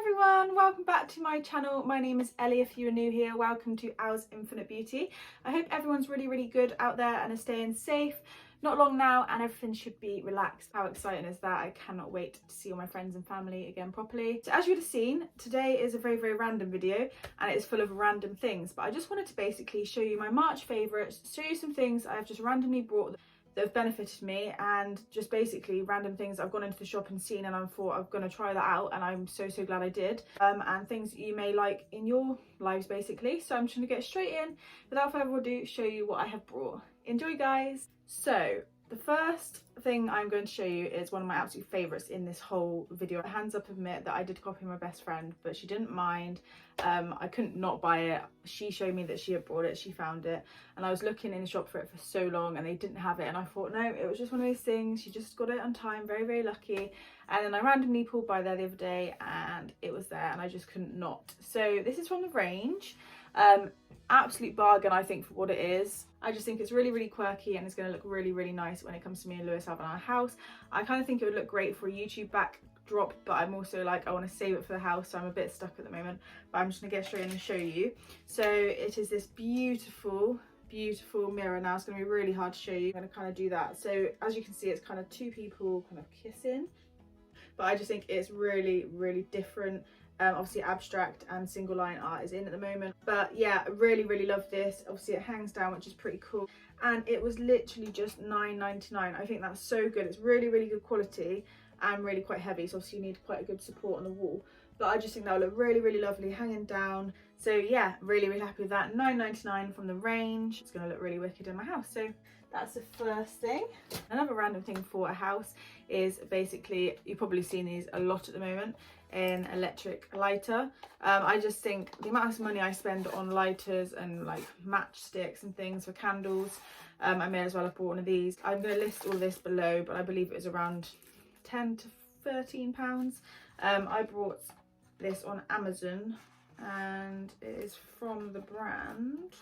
everyone, welcome back to my channel. My name is Ellie. If you are new here, welcome to els.infinite.beauty. I hope everyone's really good out there and is staying safe. Not long now and everything should be relaxed. How exciting is that? I cannot wait to see all my friends and family again properly. So as you would have seen, today is a very random video and it's full of random things, but I just wanted to basically show you my March favourites, show you some things I've just randomly bought that have benefited me, and just basically random things I've gone into the shop and seen and I thought I'm going to try that out, and I'm so glad I did, and things that you may like in your lives basically. So I'm just going to get straight in without further ado, show you what I have brought. Enjoy guys! So the first thing I'm going to show you is one of my absolute favourites in this whole video. Hands up admit that I did copy my best friend, but she didn't mind. I couldn't not buy it. She showed me that she had bought it, she found it, and I was looking in the shop for it for so long and they didn't have it, and I thought no, it was just one of those things, she just got it on time, very lucky. And then I randomly pulled by there the other day and it was there and I just couldn't not. So this is from the range. Absolute bargain I think for what it is. I just think it's really quirky and it's going to look really nice when it comes to me and Lewis having our house. I kind of think it would look great for a YouTube backdrop, but I'm also like, I want to save it for the house, so I'm a bit stuck at the moment, but I'm just going to get straight in and show you. So it is this beautiful mirror. Now it's going to be really hard to show you. I'm going to kind of do that. So as you can see, it's kind of two people kind of kissing, but I just think it's really different. Obviously abstract and single line art is in at the moment, but yeah, really love this. Obviously it hangs down, which is pretty cool, and it was literally just £9.99. I think that's so good. It's really good quality and really quite heavy, so obviously you need quite a good support on the wall, but I just think that will look really lovely hanging down. So yeah, really happy with that. £9.99 from the range. It's going to look really wicked in my house. So that's the first thing. Another random thing for a house is basically, you've probably seen these a lot at the moment, an electric lighter. I just think the amount of money I spend on lighters and like matchsticks and things for candles, I may as well have bought one of these. I'm going to list all this below, but I believe it was around £10 to £13. I bought this on Amazon and it is from the brand,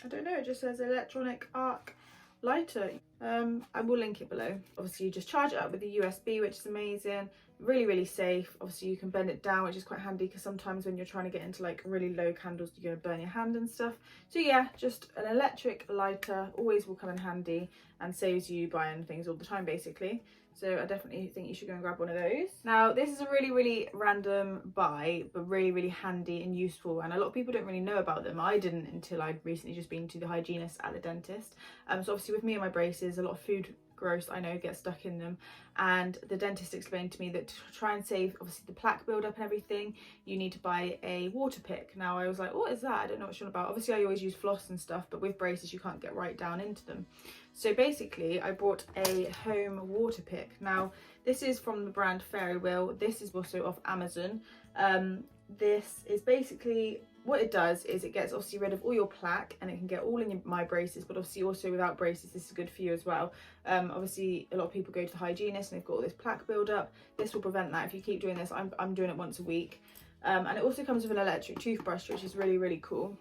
I don't know, it just says electronic arc lighter. I will link it below. Obviously you just charge it up with the USB, which is amazing, really safe. Obviously you can bend it down, which is quite handy because sometimes when you're trying to get into like really low candles, you're going to burn your hand and stuff. So yeah, just an electric lighter always will come in handy and saves you buying things all the time basically. So I definitely think you should go and grab one of those. Now this is a really random buy, but really handy and useful, and a lot of people don't really know about them. I didn't until I'd recently just been to the hygienist at the dentist. So obviously with me and my braces, a lot of food gross I know gets stuck in them, and the dentist explained to me that to try and save obviously the plaque buildup and everything, you need to buy a water pick. Now I was like, what is that? I don't know what you're on about. Obviously I always use floss and stuff, but with braces you can't get right down into them. So basically I bought a home water pick. Now this is from the brand Fairy Wheel. This is also off Amazon. This is basically, what it does is it gets obviously rid of all your plaque, and it can get all in my braces, but obviously also without braces this is good for you as well. Obviously a lot of people go to the hygienist and they've got all this plaque build-up. This will prevent that if you keep doing this. I'm doing it once a week. And it also comes with an electric toothbrush, which is really cool.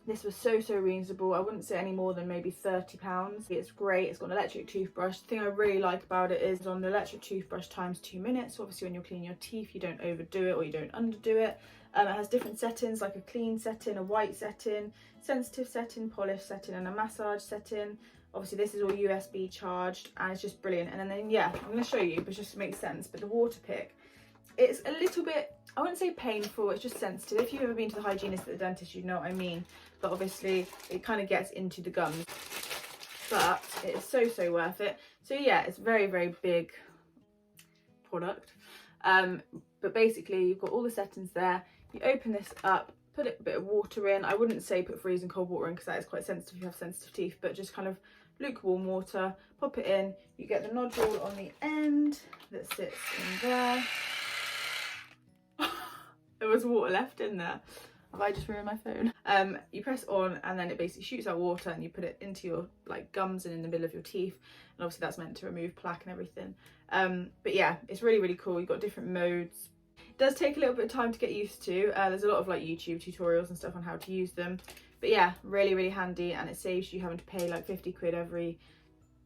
This was so reasonable. I wouldn't say any more than maybe £30. It's great. It's got an electric toothbrush. The thing I really like about it is on the electric toothbrush times 2 minutes. So obviously when you're cleaning your teeth, you don't overdo it or you don't underdo it. It has different settings, like a clean setting, a white setting, sensitive setting, polish setting, and a massage setting. Obviously this is all USB charged and it's just brilliant. And then yeah, I'm going to show you, but just to make sense. But the water pick, it's a little bit, I wouldn't say painful, it's just sensitive. If you've ever been to the hygienist at the dentist, you know what I mean. But obviously it kind of gets into the gums, but it's so worth it. So yeah, it's very big product. But basically you've got all the settings there. You open this up, put a bit of water in. I wouldn't say put freezing cold water in because that is quite sensitive if you have sensitive teeth, but just kind of lukewarm water, pop it in. You get the nodule on the end that sits in there. There was water left in there. Have I just ruined my phone? You press on and then it basically shoots out water and you put it into your like gums and in the middle of your teeth, and obviously that's meant to remove plaque and everything. But yeah, it's really cool. You've got different modes. It does take a little bit of time to get used to. There's a lot of like YouTube tutorials and stuff on how to use them, but yeah, really handy, and it saves you having to pay like 50 quid every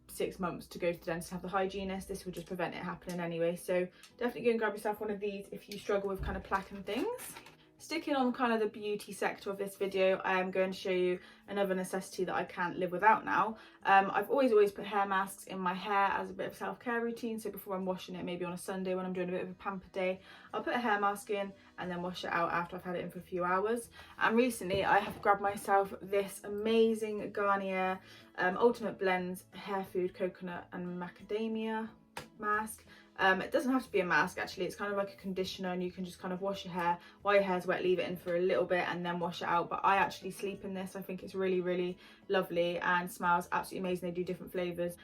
6 months to go to the dentist and have the hygienist. This will just prevent it happening anyway. So definitely go and grab yourself one of these if you struggle with kind of plaque and things. Sticking on kind of the beauty sector of this video, I am going to show you another necessity that I can't live without now. I've always put hair masks in my hair as a bit of self-care routine. So before I'm washing it, maybe on a Sunday when I'm doing a bit of a pamper day, I'll put a hair mask in and then wash it out after I've had it in for a few hours. And recently I have grabbed myself this amazing Garnier Ultimate Blends Hair Food Coconut and Macadamia mask. It doesn't have to be a mask actually, it's kind of like a conditioner, and you can just kind of wash your hair while your hair's wet, leave it in for a little bit and then wash it out. But I actually sleep in this. I think it's really lovely and smells absolutely amazing. They do different flavours.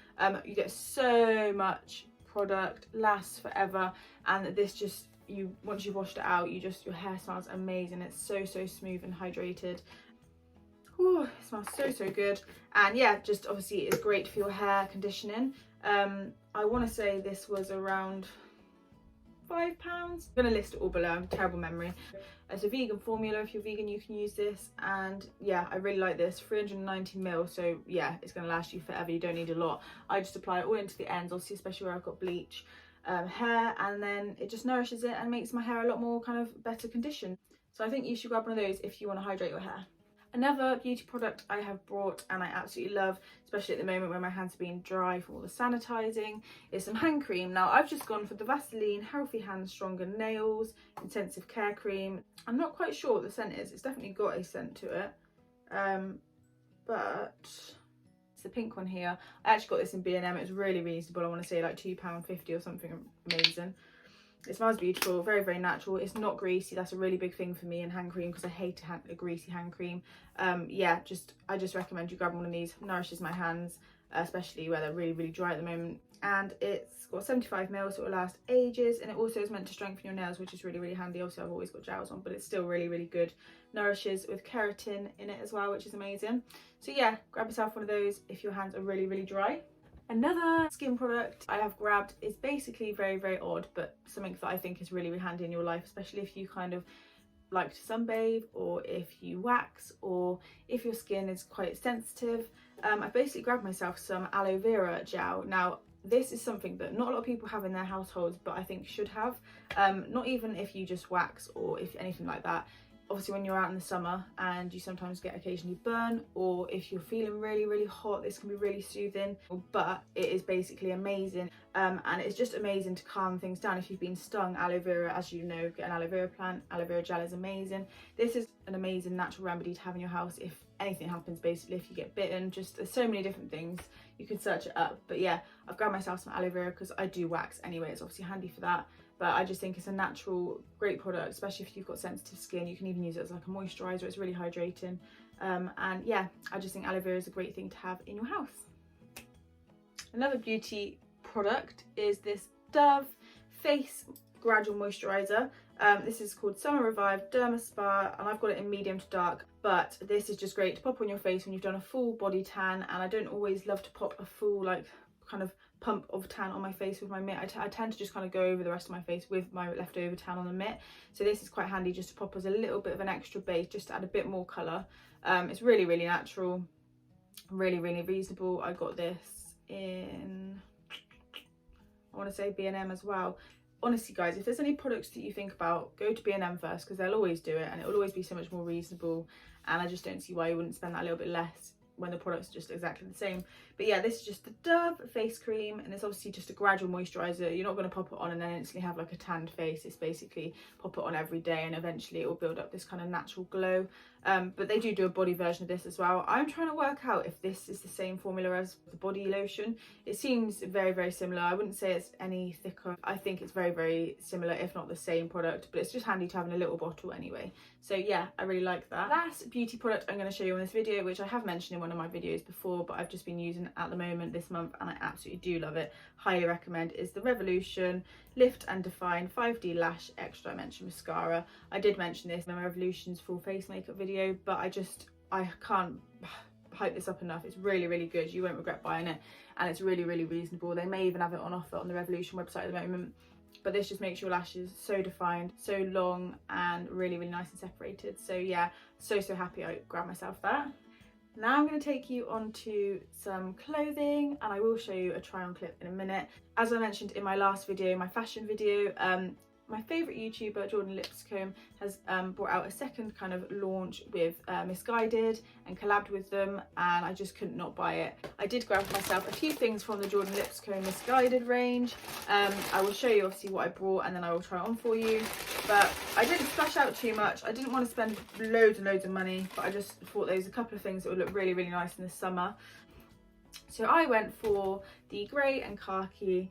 You get so much product, lasts forever, and this just, once you've washed it out, your hair smells amazing. It's so smooth and hydrated. Ooh, it smells so good. And yeah, just obviously it's great for your hair conditioning. I want to say this was around £5. I'm going to list it all below, terrible memory. It's a vegan formula. If you're vegan, you can use this. And yeah, I really like this. 390ml, so yeah, it's going to last you forever. You don't need a lot. I just apply it all into the ends, obviously, especially where I've got bleach hair, and then it just nourishes it and makes my hair a lot more kind of better conditioned. So I think you should grab one of those if you want to hydrate your hair. Another beauty product I have brought and I absolutely love, especially at the moment when my hands are being dry from all the sanitising, is some hand cream. Now I've just gone for the Vaseline Healthy Hands Stronger Nails Intensive Care Cream. I'm not quite sure what the scent is. It's definitely got a scent to it, but it's the pink one here. I actually got this in B&M. It was really reasonable. I want to say like £2.50 or something amazing. It smells beautiful, very natural. It's not greasy. That's a really big thing for me in hand cream, because I hate a greasy hand cream. Yeah, I just recommend you grab one of these. Nourishes my hands, especially where they're really dry at the moment. And it's got 75ml, so it'll last ages. And it also is meant to strengthen your nails, which is really handy. Also, I've always got gels on, but it's still really good. Nourishes with keratin in it as well, which is amazing. So yeah, grab yourself one of those if your hands are really dry. Another skin product I have grabbed is basically very odd, but something that I think is really handy in your life, especially if you kind of like to sunbathe, or if you wax, or if your skin is quite sensitive. I basically grabbed myself some Aloe Vera Gel. Now this is something that not a lot of people have in their households, but I think should have. Not even if you just wax or if anything like that. Obviously when you're out in the summer and you sometimes get occasionally burn, or if you're feeling really hot, this can be really soothing. But it is basically amazing, and it's just amazing to calm things down. If you've been stung, aloe vera, as you know, get an aloe vera plant. Aloe vera gel is amazing. This is an amazing natural remedy to have in your house if anything happens, basically. If you get bitten, just there's so many different things, you can search it up. But yeah, I've grabbed myself some aloe vera because I do wax anyway. It's obviously handy for that. But I just think it's a natural, great product, especially if you've got sensitive skin. You can even use it as like a moisturizer. It's really hydrating. And yeah, I just think aloe vera is a great thing to have in your house. Another beauty product is this Dove Face Gradual Moisturizer. This is called Summer Revive Derma Spa, and I've got it in medium to dark. But this is just great to pop on your face when you've done a full body tan. And I don't always love to pop a full, like, kind of pump of tan on my face with my mitt. I tend to just kind of go over the rest of my face with my leftover tan on the mitt. So this is quite handy just to pop as a little bit of an extra base, just to add a bit more colour. It's really natural, really reasonable. I got this in, I want to say B&M as well. Honestly guys, if there's any products that you think about, go to B&M first, because they'll always do it and it will always be so much more reasonable, and I just don't see why you wouldn't spend that little bit less when the products are just exactly the same. But yeah, this is just the Dove face cream, and it's obviously just a gradual moisturizer. You're not going to pop it on and then instantly have like a tanned face. It's basically pop it on every day and eventually it will build up this kind of natural glow. But they do a body version of this as well. I'm trying to work out if this is the same formula as the body lotion. It seems very similar. I wouldn't say it's any thicker. I think it's very similar, if not the same product, but it's just handy to have in a little bottle anyway. So yeah, I really like that. Last beauty product I'm going to show you in this video, which I have mentioned in one of my videos before, but I've just been using at the moment this month and I absolutely do love it. Highly recommend, is the Revolution Lift and Define 5D Lash Extra Dimension Mascara. I did mention this in my Revolution's full face makeup video, but I can't hype this up enough. It's really good. You won't regret buying it, and it's really reasonable. They may even have it on offer on the Revolution website at the moment. But this just makes your lashes so defined, so long, and really nice and separated. So yeah, so happy I grabbed myself that. Now I'm going to take you on to some clothing, and I will show you a try on clip in a minute. As I mentioned in my last video, my fashion video, my favourite YouTuber, Jordan Lipscombe, has brought out a second kind of launch with Missguided and collabed with them, and I just couldn't not buy it. I did grab myself a few things from the Jordan Lipscombe Missguided range. I will show you obviously what I brought, and then I will try it on for you. But I didn't splash out too much. I didn't want to spend loads and loads of money, but I just thought there was a couple of things that would look really, really nice in the summer. So I went for the grey and khaki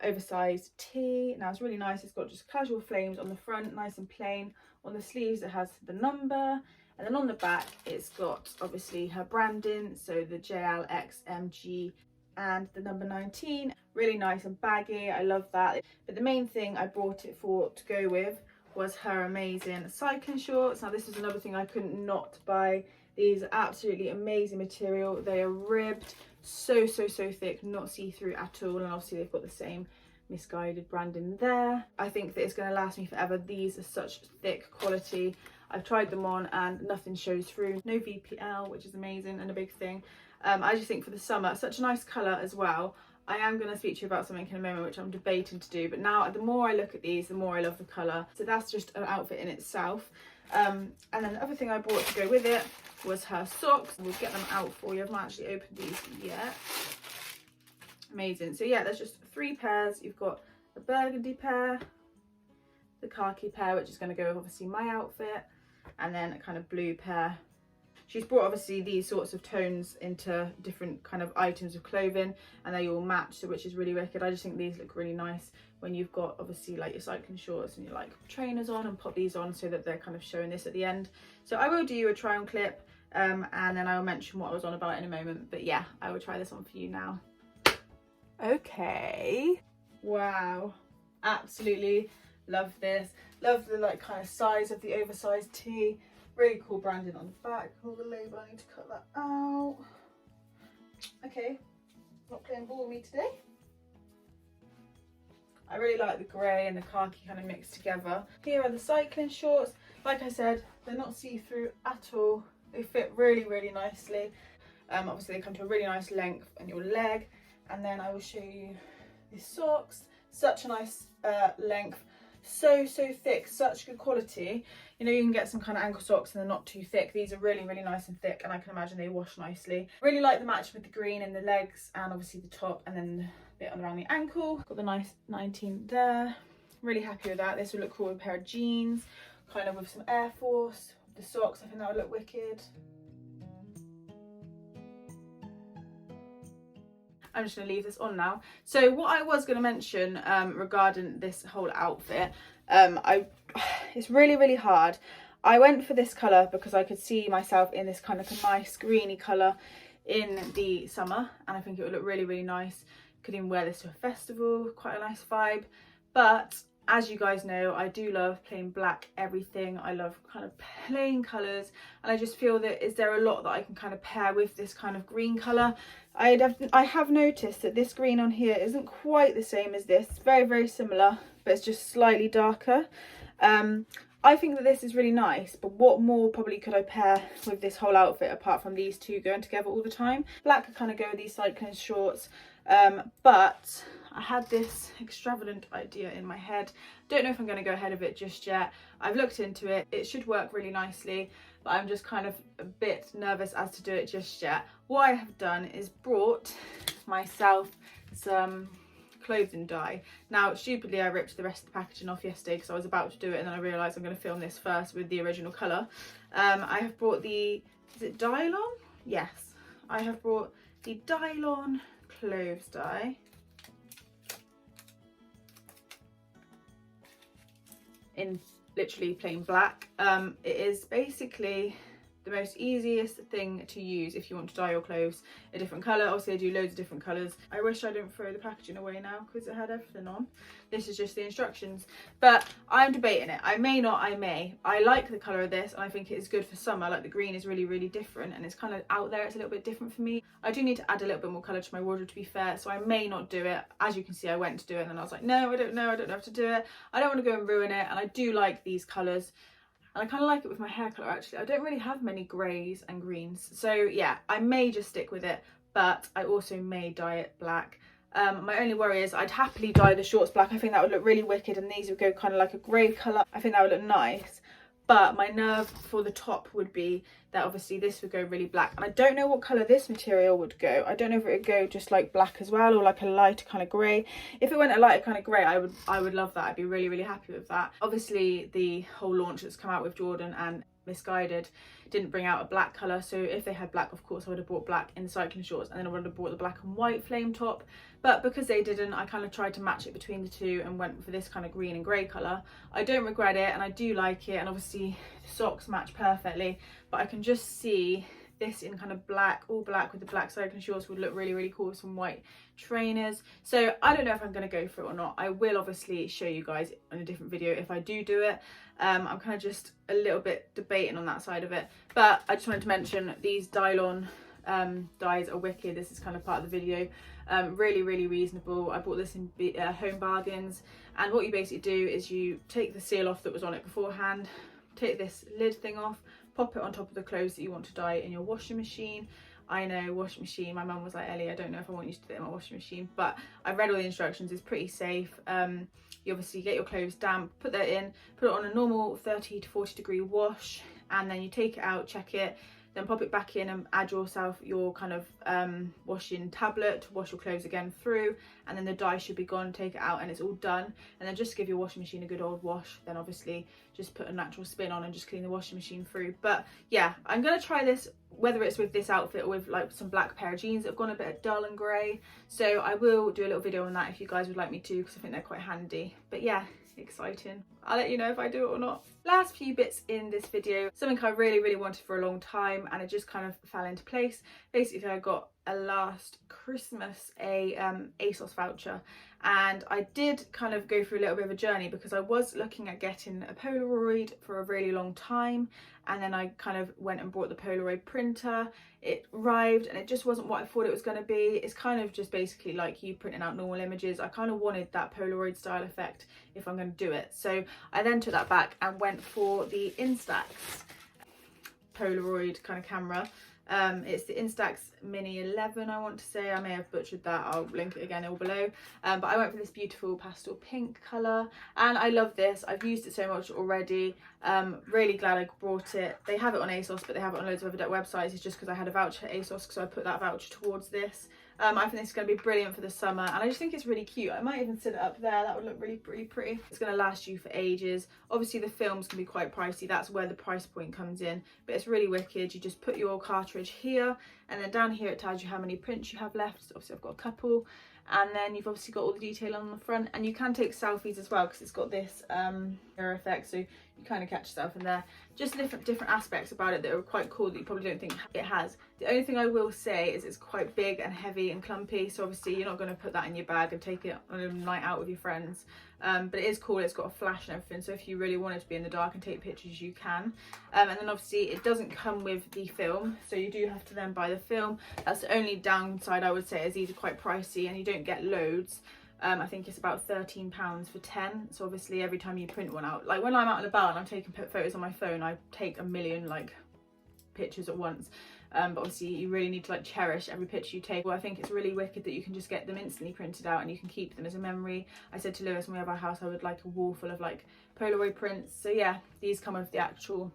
oversized tee. Now it's really nice. It's got just casual flames on the front, nice and plain. On the sleeves it has the number, and then on the back it's got obviously her branding, so the JLXMG and the number 19. Really nice and baggy. I love that. But the main thing I brought it for to go with was her amazing cycling shorts. Now this is another thing I couldn't not buy. These are absolutely amazing material. They are ribbed, so thick, not see-through at all, and obviously they've got the same Missguided branding there. I think that it's going to last me forever. These are such thick quality. I've tried them on and nothing shows through. No VPL, which is amazing and a big thing. I just think for the summer, such a nice colour as well. I am going to speak to you about something in a moment which I'm debating to do, but now the more I look at these, the more I love the colour. So that's just an outfit in itself. And then the other thing I bought to go with it was her socks. We'll get them out for you. I've not actually opened these yet. Amazing. So yeah, there's just 3 pairs. You've got a burgundy pair, the khaki pair, which is going to go with obviously my outfit, and then a kind of blue pair. She's brought obviously these sorts of tones into different kind of items of clothing, and they all match, so which is really wicked. I just think these look really nice when you've got obviously like your cycling shorts and your like trainers on, and pop these on so that they're kind of showing this at the end. So I will do a try on clip, and then I will mention what I was on about in a moment. But yeah, I will try this on for you now. Okay. Wow. Absolutely love this. Love the like kind of size of the oversized tee. Really cool branding on the back. All the label, I need to cut that out. Okay, not playing ball with me today. I really like the grey and the khaki kind of mixed together. Here are the cycling shorts. Like I said, they're not see-through at all. They fit really, really nicely. Obviously they come to a really nice length on your leg. And then I will show you the socks. Such a nice length. So thick, such good quality. You know, you can get some kind of ankle socks and they're not too thick. These are really, really nice and thick, and I can imagine they wash nicely. Really like the match with the green in the legs and obviously the top, and then a bit around the ankle. Got the nice 19 there. Really happy with that. This would look cool with a pair of jeans, kind of with some Air Force. The socks, I think that would look wicked. I'm just going to leave this on now. So what I was going to mention regarding this whole outfit, it's really, really hard. I went for this colour because I could see myself in this kind of a nice greeny colour in the summer, and I think it would look really, really nice. Could even wear this to a festival, quite a nice vibe. But as you guys know, I do love plain black everything. I love kind of plain colours, and I just feel that is there a lot that I can kind of pair with this kind of green colour. I have noticed that this green on here isn't quite the same as this. It's very, very similar, but it's just slightly darker. I think that this is really nice, but what more probably could I pair with this whole outfit apart from these two going together all the time? Black could kind of go with these cycling shorts, but I had this extravagant idea in my head. Don't know if I'm going to go ahead of it just yet. I've looked into it. It should work really nicely, but I'm just kind of a bit nervous as to do it just yet. What I have done is brought myself some clothing dye. Now, stupidly, I ripped the rest of the packaging off yesterday because I was about to do it, and then I realised I'm going to film this first with the original colour. I have brought the, is it Dylon? Yes. I have brought the Dylon clothes dye in literally plain black. It is basically the most easiest thing to use if you want to dye your clothes a different colour. Obviously I do loads of different colours. I wish I didn't throw the packaging away now because it had everything on. This is just the instructions, but I'm debating it. I may not, I may. I like the colour of this, and I think it is good for summer. Like the green is really, really different, and it's kind of out there. It's a little bit different for me. I do need to add a little bit more colour to my wardrobe, to be fair, so I may not do it. As you can see, I went to do it and then I was like, no, I don't know if to do it. I don't want to go and ruin it, and I do like these colours. and I kind of like it with my hair colour actually. I don't really have many greys and greens, so yeah, I may just stick with it, but I also may dye it black. My only worry is I'd happily dye the shorts black. I think that would look really wicked, and these would go kind of like a grey colour. I think that would look nice. But my nerve for the top would be that obviously this would go really black. And I don't know what colour this material would go. I don't know if it would go just like black as well, or like a lighter kind of grey. If it went a lighter kind of grey, I would love that. I'd be really, really happy with that. Obviously the whole launch that's come out with Jordan and Misguided didn't bring out a black colour, so if they had black, of course I would have bought black in the cycling shorts, and then I would have bought the black and white flame top. But because they didn't, I kind of tried to match it between the two and went for this kind of green and grey colour. I don't regret it, and I do like it, and obviously the socks match perfectly, but I can just see this in kind of black, all black with the black cycling shorts would look really, really cool with some white trainers. So I don't know if I'm going to go for it or not. I will obviously show you guys in a different video if I do it. I'm kind of just a little bit debating on that side of it, but I just wanted to mention these Dylon dyes are wicked. This is kind of part of the video. Really, really reasonable. I bought this in Home Bargains, and what you basically do is you take the seal off that was on it beforehand, take this lid thing off, pop it on top of the clothes that you want to dye in your washing machine. I know, washing machine, my mum was like, Ellie, I don't know if I want you to do it in my washing machine, but I've read all the instructions. It's pretty safe. You obviously get your clothes damp, put that in, put it on a normal 30 to 40 degree wash, and then you take it out, check it, then pop it back in and add yourself your kind of washing tablet to wash your clothes again through, and then the dye should be gone. Take it out and it's all done, and then just give your washing machine a good old wash. Then obviously just put a natural spin on and just clean the washing machine through. But yeah, I'm gonna try this, whether it's with this outfit or with like some black pair of jeans that have gone a bit dull and grey. So I will do a little video on that if you guys would like me to, because I think they're quite handy. But yeah, exciting. I'll let you know if I do it or not. Last few bits in this video, something I really, really wanted for a long time, and it just kind of fell into place. Basically, I got last Christmas a ASOS voucher, and I did kind of go through a little bit of a journey because I was looking at getting a Polaroid for a really long time, and then I kind of went and bought the Polaroid printer. It arrived and it just wasn't what I thought it was going to be. It's kind of just basically like you printing out normal images. I kind of wanted that Polaroid style effect if I'm going to do it, so I then took that back and went for the Instax Polaroid kind of camera. It's the Instax Mini 11, I want to say. I may have butchered that. I'll link it again all below. But I went for this beautiful pastel pink colour, and I love this. I've used it so much already. Really glad I brought it. They have it on ASOS, but they have it on loads of other websites. It's just because I had a voucher at ASOS, so I put that voucher towards this. I think this is going to be brilliant for the summer, and I just think it's really cute. I might even sit it up there. That would look really, really pretty. It's going to last you for ages. Obviously the films can be quite pricey. That's where the price point comes in, but it's really wicked. You just put your cartridge here, and then down here it tells you how many prints you have left. So obviously I've got a couple, and then you've obviously got all the detail on the front, and you can take selfies as well because it's got this mirror effect, so you kind of catch yourself in there. Just different aspects about it that are quite cool that you probably don't think it has. The only thing I will say is it's quite big and heavy and clumpy, so obviously you're not going to put that in your bag and take it on a night out with your friends. But it is cool. It's got a flash and everything, so if you really wanted to be in the dark and take pictures, you can. And then obviously it doesn't come with the film, so you do have to then buy the film. That's the only downside, I would say, is these are quite pricey and you don't get loads. I think it's about £13 for 10, so obviously every time you print one out, like when I'm out and about and I'm taking photos on my phone, I take a million like pictures at once. But obviously you really need to like cherish every picture you take. Well, I think it's really wicked that you can just get them instantly printed out and you can keep them as a memory. I said to Lewis when we have our house I would like a wall full of like Polaroid prints. So yeah, these come with the actual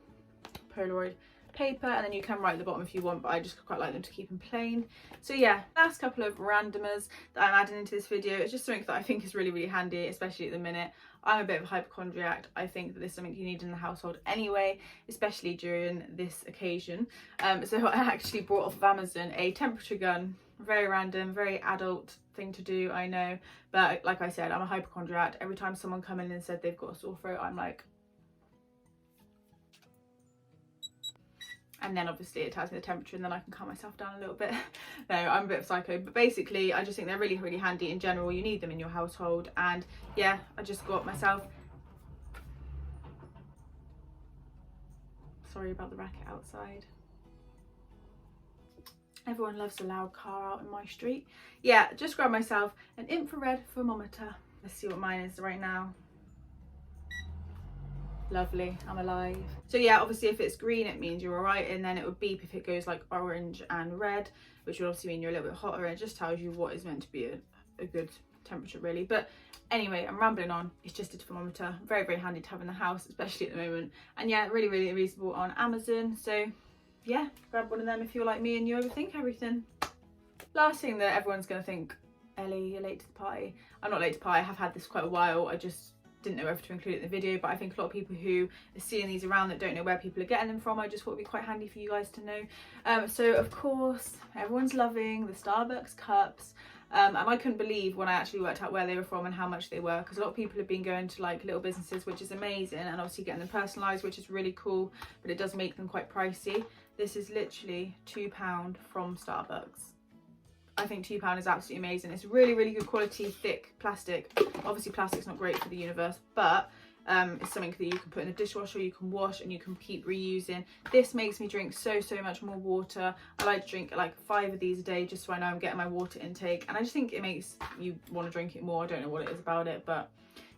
Polaroid paper, and then you can write at the bottom if you want, but I just quite like them to keep them plain. So yeah, last couple of randomers that I'm adding into this video. It's just something that I think is really, really handy, especially at the minute. I'm a bit of a hypochondriac. I think that this is something you need in the household anyway, especially during this occasion. So I actually brought off of Amazon a temperature gun. Very random, very adult thing to do, I know, but like I said, I'm a hypochondriac. Every time someone come in and said they've got a sore throat, I'm like, and then obviously it tells me the temperature and then I can calm myself down a little bit. No, I'm a bit of psycho, but basically I just think they're really, really handy in general. You need them in your household, and yeah, I just got myself, sorry about the racket outside. Everyone loves a loud car out in my street. Yeah, just grabbed myself an infrared thermometer. Let's see what mine is right now. Lovely, I'm alive. So yeah, obviously if it's green it means you're alright, and then it would beep if it goes like orange and red, which would obviously mean you're a little bit hotter, and it just tells you what is meant to be a good temperature really. But anyway, I'm rambling on. It's just a thermometer, very, very handy to have in the house, especially at the moment. And yeah, really, really reasonable on Amazon. So yeah, grab one of them if you're like me and you overthink everything. Last thing that everyone's gonna think, Ellie, you're late to the party. I'm not late to the party, I have had this quite a while. I just didn't know whether to include it in the video, but I think a lot of people who are seeing these around that don't know where people are getting them from, I just thought it'd be quite handy for you guys to know. So of course, everyone's loving the Starbucks cups. And I couldn't believe when I actually worked out where they were from and how much they were, because a lot of people have been going to like little businesses, which is amazing, and obviously getting them personalised, which is really cool, but it does make them quite pricey. This is literally £2 from Starbucks. I think £2 is absolutely amazing. It's really, really good quality, thick plastic. Obviously plastic's not great for the universe, but it's something that you can put in the dishwasher, you can wash, and you can keep reusing. This makes me drink so much more water. I like to drink like 5 of these a day, just so I know I'm getting my water intake, and I just think it makes you want to drink it more. I don't know what it is about it, but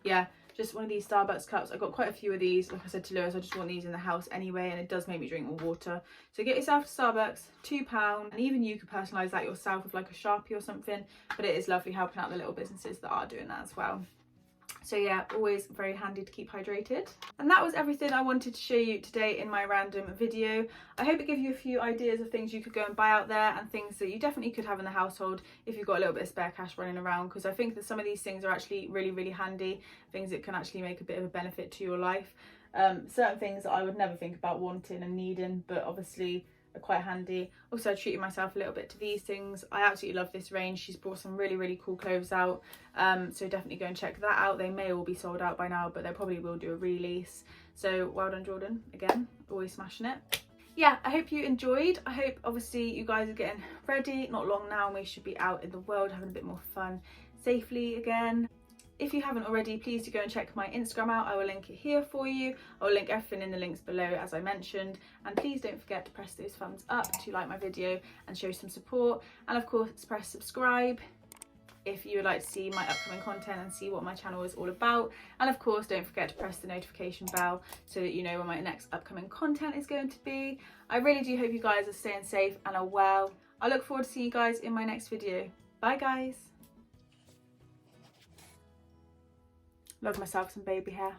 yeah, just one of these Starbucks cups. I got quite a few of these. Like I said to Lewis, I just want these in the house anyway, and it does make me drink more water. So get yourself a Starbucks, £2, and even you could personalise that yourself with like a Sharpie or something, but it is lovely helping out the little businesses that are doing that as well. So yeah, always very handy to keep hydrated. And that was everything I wanted to show you today in my random video. I hope it gave you a few ideas of things you could go and buy out there, and things that you definitely could have in the household if you've got a little bit of spare cash running around, because I think that some of these things are actually really, really handy, things that can actually make a bit of a benefit to your life. Certain things that I would never think about wanting and needing, but obviously are quite handy. Also, I treated myself a little bit to these things. I absolutely love this range. She's brought some really, really cool clothes out, so definitely go and check that out. They may all be sold out by now, but they probably will do a release. So well done, Jordan, again, always smashing it. Yeah, I hope you enjoyed. I hope obviously you guys are getting ready. Not long now and we should be out in the world having a bit more fun safely again. If you haven't already, please do go and check my Instagram out. I will link it here for you. I will link everything in the links below, as I mentioned. And please don't forget to press those thumbs up to like my video and show some support. And of course, press subscribe if you would like to see my upcoming content and see what my channel is all about. And of course, don't forget to press the notification bell so that you know when my next upcoming content is going to be. I really do hope you guys are staying safe and are well. I look forward to seeing you guys in my next video. Bye guys. Love myself some baby hair.